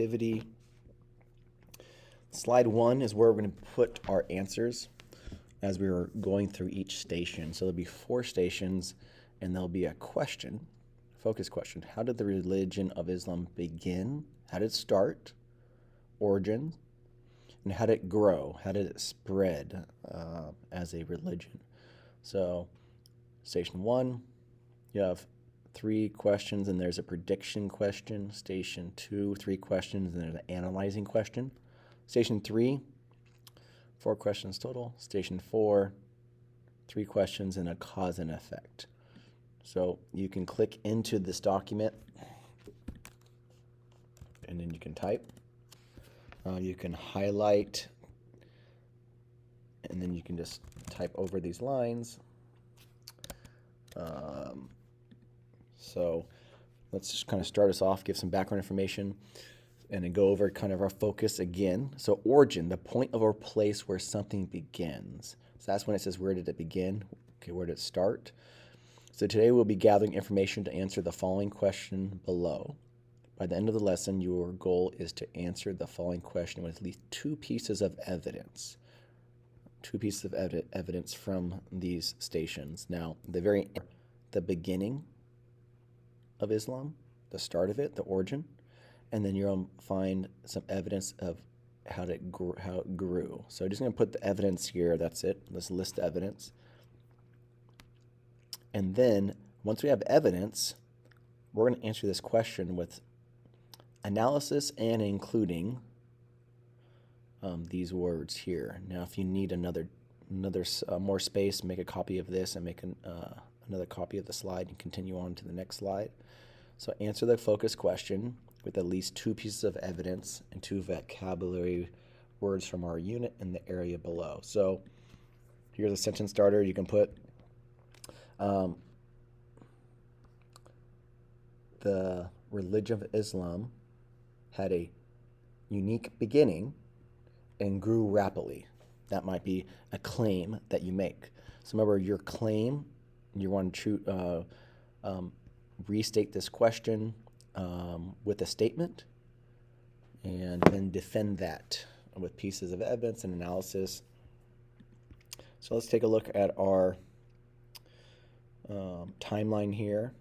activity. Slide 1 is where we're going to put our answers as we were going through each station. So there'll be 4 stations, and there'll be a question, focus question. How did the religion of Islam begin? How did it start? Origin? And how did it grow? How did it spread as a religion? So station 1, you have 3 questions, and there's a prediction question. Station 2, 3 questions, and there's an analyzing question. Station 3, 4 questions total. Station 4, 3 questions and a cause and effect. So you can click into this document, and then you can type. You can highlight, and then you can just type over these lines. So let's just kind of start us off, give some background information, and then go over kind of our focus again. So origin, the point of or place where something begins. So that's when it says, where did it begin? Okay, where did it start? So today we'll be gathering information to answer the following question below. By the end of the lesson, your goal is to answer the following question with at least 2 pieces of evidence. 2 pieces of evidence from these stations. Now, the beginning of Islam, the start of it, the origin, and then you're going to find some evidence of how it grew. So I'm just going to put the evidence here. That's it. Let's list the evidence. And then once we have evidence, we're going to answer this question with analysis and including these words here. Now, if you need another more space, make a copy of this and make another copy of the slide and continue on to the next slide. So answer the focus question with at least 2 pieces of evidence and 2 vocabulary words from our unit in the area below. So here's a sentence starter. You can put the religion of Islam had a unique beginning and grew rapidly. That might be a claim that you make. So remember, your claim, you want to restate this question with a statement, and then defend that with pieces of evidence and analysis. So let's take a look at our timeline here.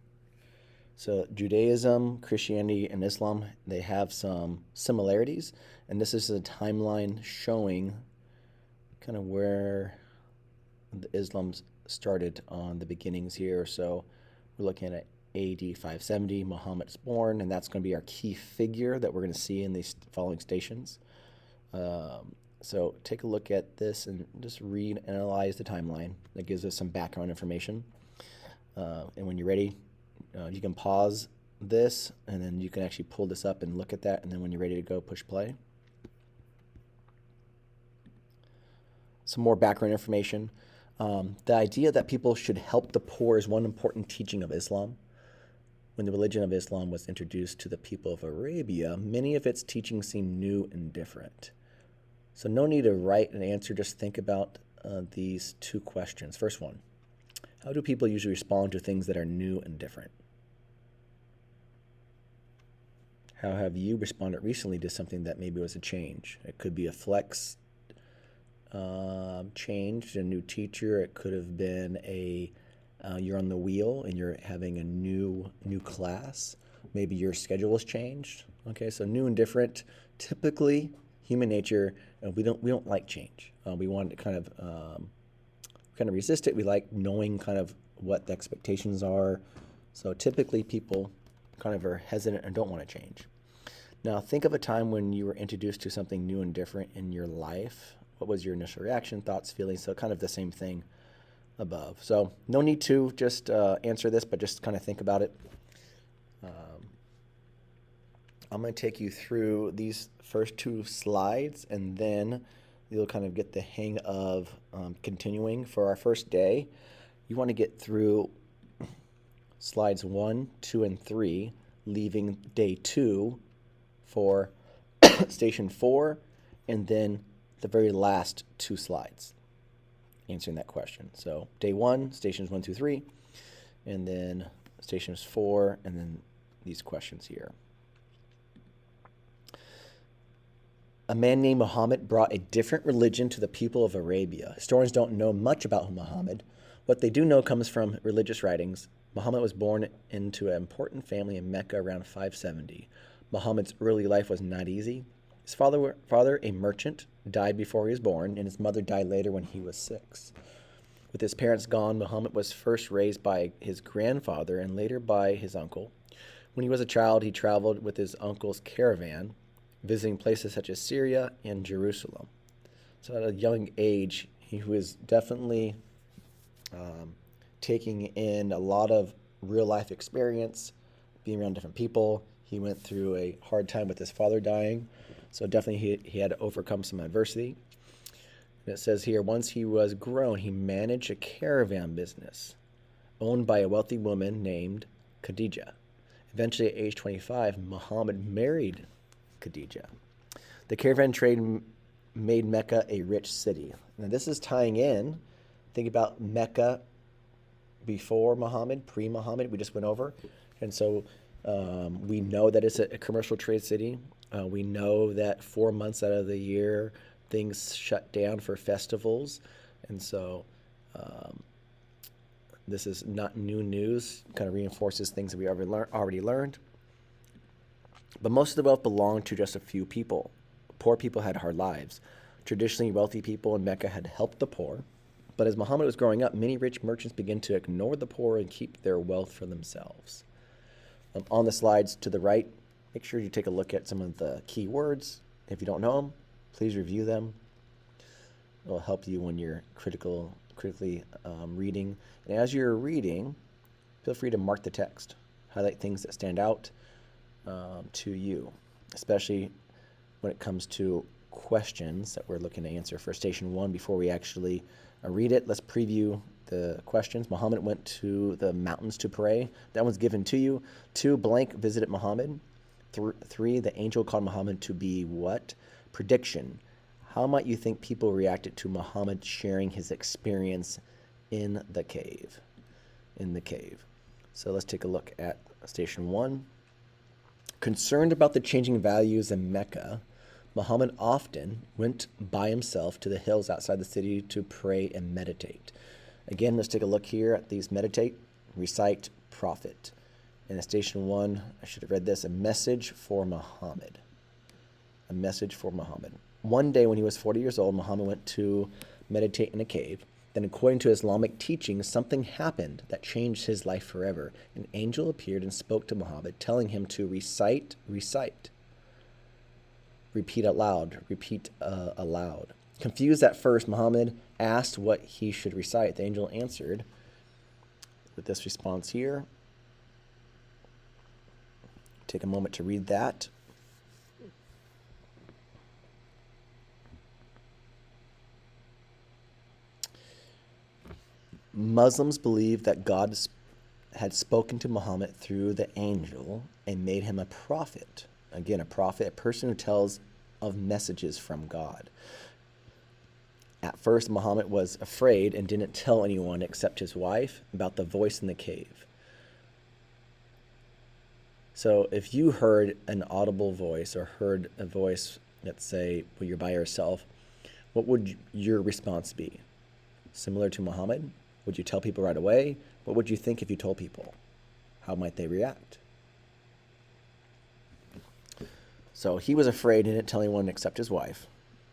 So Judaism, Christianity, and Islam, they have some similarities, and this is a timeline showing kind of where the Islam started on the beginnings here. So we're looking at AD 570, Muhammad's born, and that's going to be our key figure that we're going to see in these following stations. So take a look at this and just read and analyze the timeline. That gives us some background information. And when you're ready, you can pause this, and then you can actually pull this up and look at that, and then when you're ready to go, push play. Some more background information. The idea that people should help the poor is one important teaching of Islam. When the religion of Islam was introduced to the people of Arabia, many of its teachings seemed new and different. So no need to write an answer, just think about these 2 questions. First one, how do people usually respond to things that are new and different? How have you responded recently to something that maybe was a change? It could be a flex change, a new teacher. It could have been you're on the wheel and you're having a new class. Maybe your schedule has changed. Okay, so new and different. Typically, human nature, we don't like change. We want to kind of resist it. We like knowing kind of what the expectations are. So typically, people kind of are hesitant and don't want to change. Now, think of a time when you were introduced to something new and different in your life. What was your initial reaction, thoughts, feelings? So kind of the same thing above. So no need to just answer this, but just kind of think about it. I'm going to take you through these first 2 slides, and then you'll kind of get the hang of continuing. For our first day, you want to get through slides 1, 2, and 3, leaving day 2 for station 4, and then the very last 2 slides answering that question. So day 1, stations 1 through 3, and then stations 4, and then these questions here. A man named Muhammad brought a different religion to the people of Arabia. Historians don't know much about Muhammad. What they do know comes from religious writings. Muhammad was born into an important family in Mecca around 570. Muhammad's early life was not easy. His father, a merchant, died before he was born, and his mother died later when he was 6. With his parents gone, Muhammad was first raised by his grandfather and later by his uncle. When he was a child, he traveled with his uncle's caravan, visiting places such as Syria and Jerusalem. So at a young age, he was definitely taking in a lot of real life experience, being around different people. He went through a hard time with his father dying, so definitely he had to overcome some adversity. And it says here, once he was grown, he managed a caravan business owned by a wealthy woman named Khadijah. Eventually, at age 25, Muhammad married Khadijah. The caravan trade made Mecca a rich city. Now, this is tying in. Think about Mecca before Muhammad, pre-Muhammad, we just went over. And so we know that it's a commercial trade city. We know that 4 months out of the year, things shut down for festivals. And so this is not new news, kind of reinforces things that we already learned. But most of the wealth belonged to just a few people. Poor people had hard lives. Traditionally, wealthy people in Mecca had helped the poor. But as Muhammad was growing up, many rich merchants began to ignore the poor and keep their wealth for themselves. On the slides to the right, make sure you take a look at some of the key words. If you don't know them, please review them. It will help you when you're critically reading. And as you're reading, feel free to mark the text. Highlight things that stand out to you, especially when it comes to questions that we're looking to answer for Station 1. Before we actually read it, let's preview the questions. Muhammad went to the mountains to pray. That one's given to you. 2, blank visited Muhammad. 3, the angel called Muhammad to be what? Prediction. How might you think people reacted to Muhammad sharing his experience in the cave? So let's take a look at Station 1. Concerned about the changing values in Mecca, Muhammad often went by himself to the hills outside the city to pray and meditate. Again, let's take a look here at these: meditate, recite, prophet. And in Station 1, I should have read this, a message for Muhammad. A message for Muhammad. One day when he was 40 years old, Muhammad went to meditate in a cave. Then, according to Islamic teaching, something happened that changed his life forever. An angel appeared and spoke to Muhammad, telling him to recite. Repeat aloud. Confused at first, Muhammad asked what he should recite. The angel answered with this response here. Take a moment to read that. Muslims believe that God had spoken to Muhammad through the angel and made him a prophet. Again, a prophet, a person who tells of messages from God. At first, Muhammad was afraid and didn't tell anyone except his wife about the voice in the cave. So if you heard an audible voice or heard a voice, let's say, when you're by yourself, what would your response be? Similar to Muhammad? Would you tell people right away? What would you think if you told people? How might they react? So he was afraid and didn't tell anyone except his wife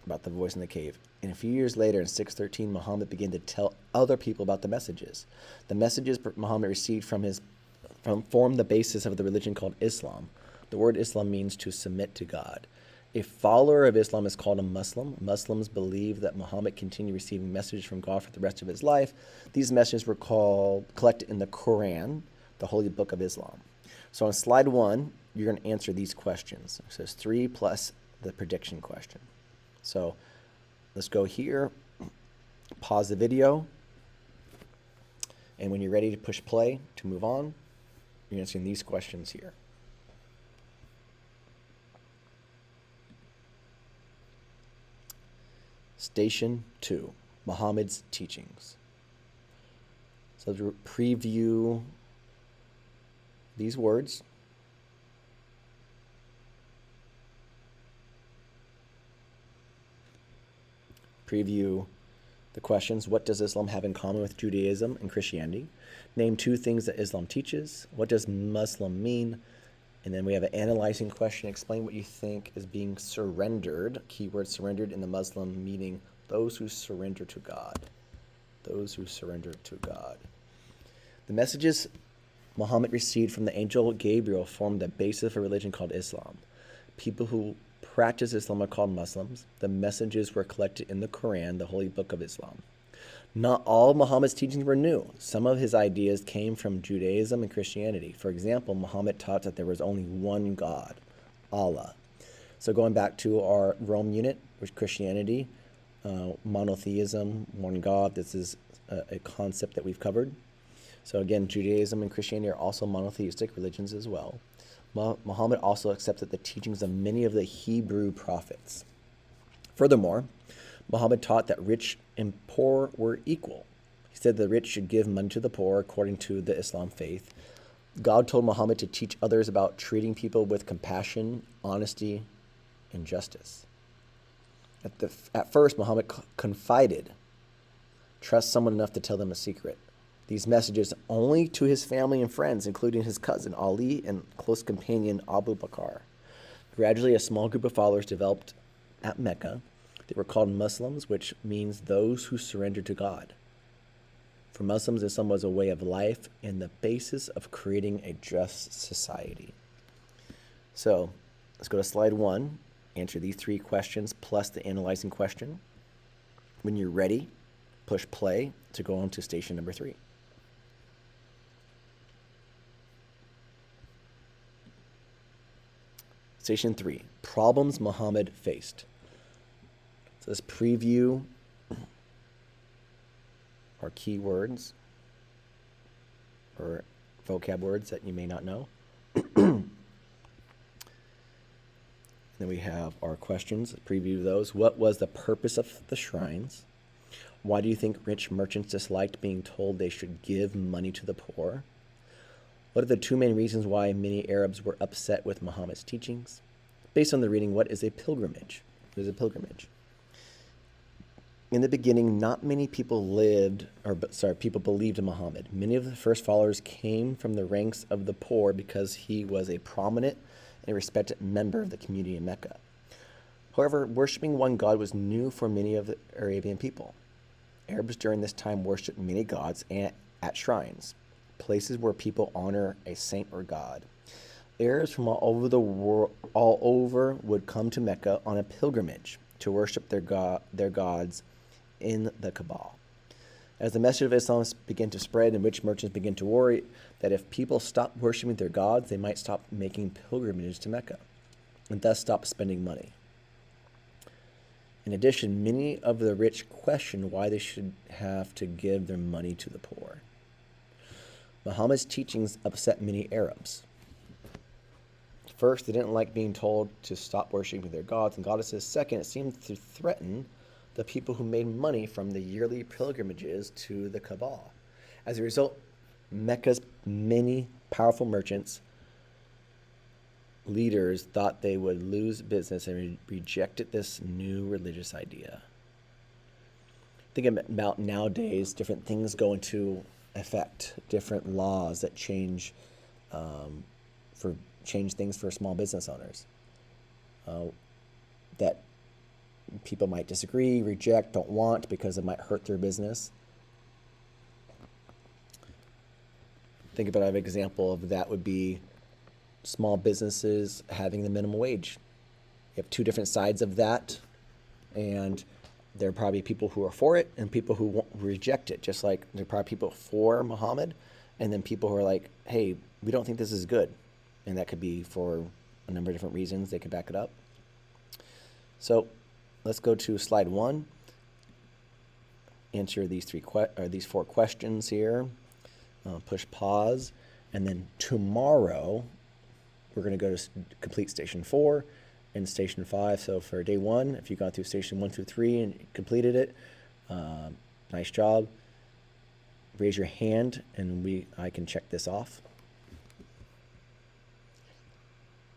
about the voice in the cave. And a few years later, in 613, Muhammad began to tell other people about the messages. The messages Muhammad received formed the basis of the religion called Islam. The word Islam means to submit to God. A follower of Islam is called a Muslim. Muslims believe that Muhammad continued receiving messages from God for the rest of his life. These messages were collected in the Quran, the holy book of Islam. So on slide 1, you're going to answer these questions. It says 3 plus the prediction question. So let's go here, pause the video, and when you're ready to push play to move on, you're answering these questions here. Station 2, Muhammad's teachings. So let's preview these words. Preview the questions. What does Islam have in common with Judaism and Christianity? Name 2 things that Islam teaches. What does Muslim mean? And then we have an analyzing question. Explain what you think is being surrendered. Keyword surrendered in the Muslim meaning those who surrender to God. Those who surrender to God. The messages Muhammad received from the angel Gabriel formed the basis of a religion called Islam. People who practice Islam are called Muslims. The messages were collected in the Quran, the holy book of Islam. Not all of Muhammad's teachings were new. Some of his ideas came from Judaism and Christianity. For example, Muhammad taught that there was only one God, Allah. So going back to our Rome unit, which Christianity, monotheism, one God, this is a concept that we've covered. So again, Judaism and Christianity are also monotheistic religions as well. Muhammad also accepted the teachings of many of the Hebrew prophets. Furthermore, Muhammad taught that rich and poor were equal. He said the rich should give money to the poor according to the Islam faith. God told Muhammad to teach others about treating people with compassion, honesty, and justice. At first, Muhammad confided, trust someone enough to tell them a secret. These messages only to his family and friends, including his cousin Ali and close companion Abu Bakr. Gradually, a small group of followers developed at Mecca. They were called Muslims, which means those who surrender to God. For Muslims, Islam was a way of life and the basis of creating a just society. So let's go to slide 1. Answer these 3 questions plus the analyzing question. When you're ready, push play to go on to station number 3. Station 3, problems Muhammad faced. So let's preview our keywords or vocab words that you may not know. Then we have our questions, preview those. What was the purpose of the shrines? Why do you think rich merchants disliked being told they should give money to the poor? What are the 2 main reasons why many Arabs were upset with Muhammad's teachings? Based on the reading, what is a pilgrimage? What is a pilgrimage? In the beginning, not many people people believed in Muhammad. Many of the first followers came from the ranks of the poor because he was a prominent and respected member of the community in Mecca. However, worshiping one God was new for many of the Arabian people. Arabs during this time worshipped many gods at shrines, places where people honor a saint or god. Arabs from all over the world, would come to Mecca on a pilgrimage to worship their gods in the Kaaba. As the message of Islam began to spread and rich merchants began to worry that if people stopped worshiping their gods, they might stop making pilgrimages to Mecca and thus stop spending money. In addition, many of the rich questioned why they should have to give their money to the poor. Muhammad's teachings upset many Arabs. First, they didn't like being told to stop worshiping their gods and goddesses. Second, it seemed to threaten the people who made money from the yearly pilgrimages to the Kaaba. As a result, Mecca's many powerful merchants, leaders thought they would lose business and rejected this new religious idea. Think about nowadays, different things go into effect, different laws that change things for small business owners that people might disagree, reject, don't want because it might hurt their business. Think about an example of that would be small businesses having the minimum wage. You have 2 different sides of that, and there are probably people who are for it and people who won't reject it, just like there are probably people for Muhammad and then people who are like, hey, we don't think this is good. And that could be for a number of different reasons. They could back it up. So let's go to slide 1. Answer these 4 questions here. Push pause. And then tomorrow, we're going to go to complete station 4 and station 5. So for day 1, if you've gone through station 1 through 3 and completed it, nice job. Raise your hand and I can check this off.